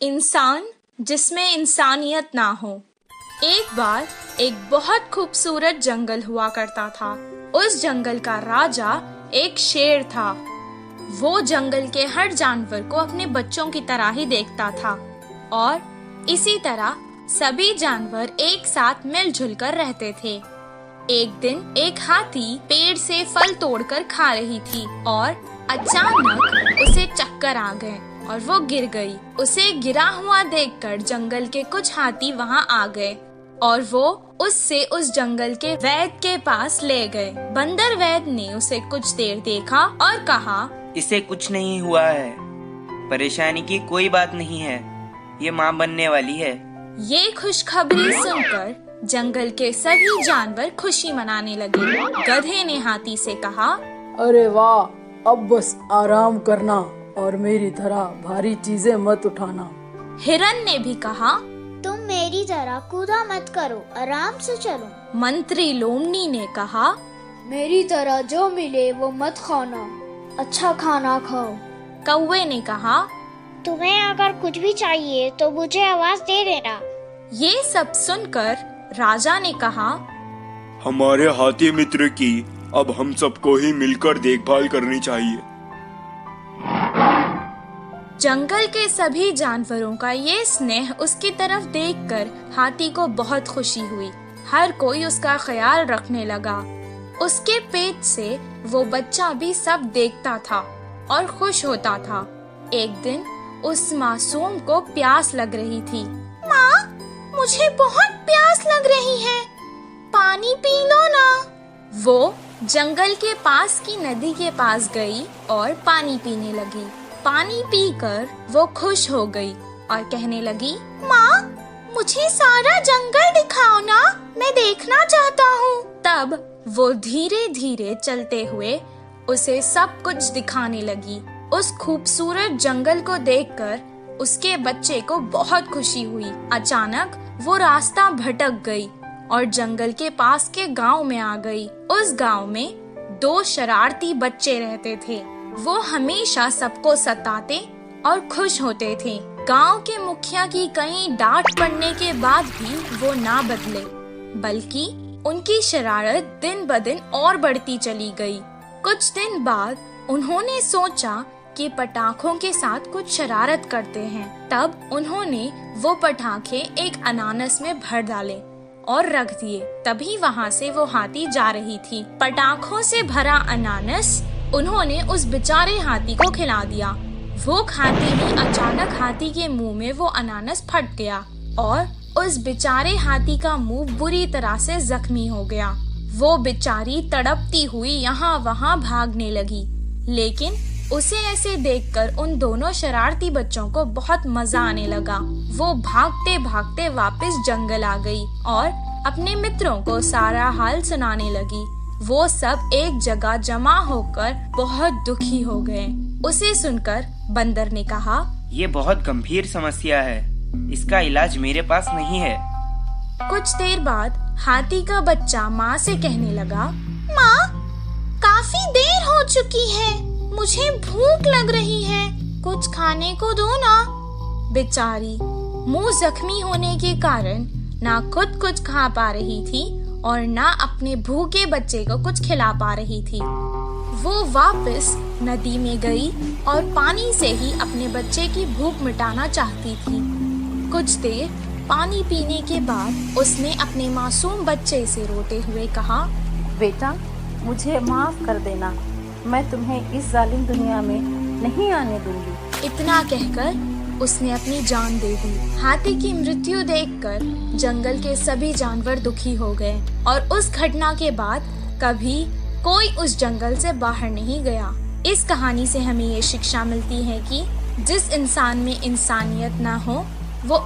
इंसान जिसमें इंसानियत ना हो। एक बार एक बहुत खूबसूरत जंगल हुआ करता था। उस जंगल का राजा एक शेर था। वो जंगल के हर जानवर को अपने बच्चों की तरह ही देखता था और इसी तरह सभी जानवर एक साथ मिलजुल कर रहते थे। एक दिन एक हाथी पेड़ से फल तोड़कर खा रही थी और अचानक उसे चक्कर आ गए और वो गिर गई। उसे गिरा हुआ देखकर जंगल के कुछ हाथी वहाँ आ गए और वो उससे उस जंगल के वैद्य के पास ले गए। बंदर वैद्य ने उसे कुछ देर देखा और कहा, इसे कुछ नहीं हुआ है, परेशानी की कोई बात नहीं है, ये माँ बनने वाली है। ये खुशखबरी सुनकर जंगल के सभी जानवर खुशी मनाने लगे। गधे ने हाथी से कहा, अरे वाह, अब बस आराम करना और मेरी तरह भारी चीजें मत उठाना। हिरन ने भी कहा, तुम मेरी तरह कूदा मत करो, आराम से चलो। मंत्री लोमनी ने कहा, मेरी तरह जो मिले वो मत खाना, अच्छा खाना खाओ। कौवे ने कहा, तुम्हें अगर कुछ भी चाहिए तो मुझे आवाज दे देना। ये सब सुनकर राजा ने कहा, हमारे हाथी मित्र की अब हम सबको ही मिलकर देखभाल करनी चाहिए। जंगल के सभी जानवरों का ये स्नेह उसकी तरफ देखकर हाथी को बहुत खुशी हुई। हर कोई उसका ख्याल रखने लगा। उसके पेट से वो बच्चा भी सब देखता था और खुश होता था। एक दिन उस मासूम को प्यास लग रही थी। माँ, मुझे बहुत प्यास लग रही है, पानी पी लो ना। वो जंगल के पास की नदी के पास गई और पानी पीने लगी। पानी पीकर वो खुश हो गई और कहने लगी, माँ, मुझे सारा जंगल दिखाओ ना, मैं देखना चाहता हूँ। तब वो धीरे धीरे चलते हुए उसे सब कुछ दिखाने लगी। उस खूबसूरत जंगल को देखकर उसके बच्चे को बहुत खुशी हुई। अचानक वो रास्ता भटक गई और जंगल के पास के गांव में आ गई। उस गांव में 2 शरारती बच्चे रहते थे। वो हमेशा सबको सताते और खुश होते थे। गांव के मुखिया की कई डांट पड़ने के बाद भी वो ना बदले, बल्कि उनकी शरारत दिन ब दिन और बढ़ती चली गई। कुछ दिन बाद उन्होंने सोचा कि पटाखों के साथ कुछ शरारत करते हैं। तब उन्होंने वो पटाखे एक अनानास में भर डाले और रख दिए। तभी वहाँ से वो हाथी जा रही थी। पटाखों से भरा अनानास उन्होंने उस बेचारे हाथी को खिला दिया। वो खाते ही अचानक हाथी के मुंह में वो अनानास फट गया और उस बेचारे हाथी का मुंह बुरी तरह से जख्मी हो गया। वो बेचारी तड़पती हुई यहाँ वहाँ भागने लगी, लेकिन उसे ऐसे देखकर उन दोनों शरारती बच्चों को बहुत मजा आने लगा। वो भागते भागते वापस जंगल आ गई और अपने मित्रों को सारा हाल सुनाने लगी। वो सब एक जगह जमा होकर बहुत दुखी हो गए। उसे सुनकर बंदर ने कहा, ये बहुत गंभीर समस्या है, इसका इलाज मेरे पास नहीं है। कुछ देर बाद हाथी का बच्चा माँ से कहने लगा, माँ, काफी देर हो चुकी है, मुझे भूख लग रही है, कुछ खाने को दो ना। बेचारी मुंह जख्मी होने के कारण ना खुद कुछ खा पा रही थी और ना अपने भूखे बच्चे को कुछ खिला पा रही थी। वो वापस नदी में गई और पानी से ही अपने बच्चे की भूख मिटाना चाहती थी। कुछ देर पानी पीने के बाद उसने अपने मासूम बच्चे से रोते हुए कहा, बेटा, मुझे माफ कर देना, मैं तुम्हें इस जालिम दुनिया में नहीं आने दूंगी। इतना कहकर उसने अपनी जान दे दी। हाथी की मृत्यु देखकर जंगल के सभी जानवर दुखी हो गए और उस घटना के बाद कभी कोई उस जंगल से बाहर नहीं गया। इस कहानी से हमें ये शिक्षा मिलती है कि जिस इंसान में इंसानियत ना हो वो